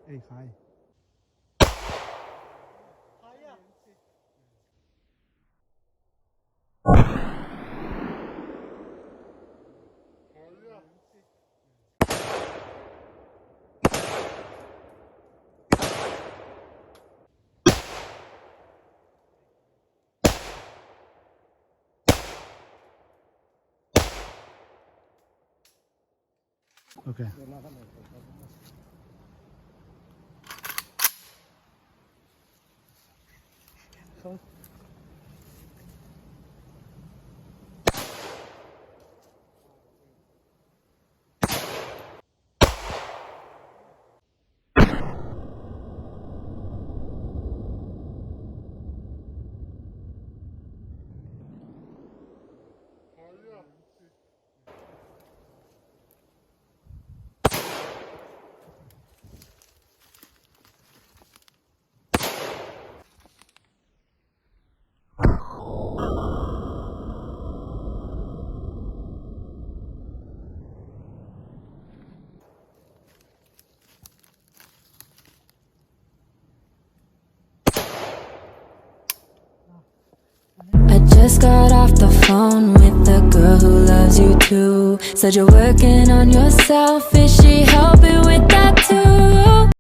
เอ้ยใครโอเคI just got off the phone with the girl who loves you too. Said you're working on yourself, is she helping with that too?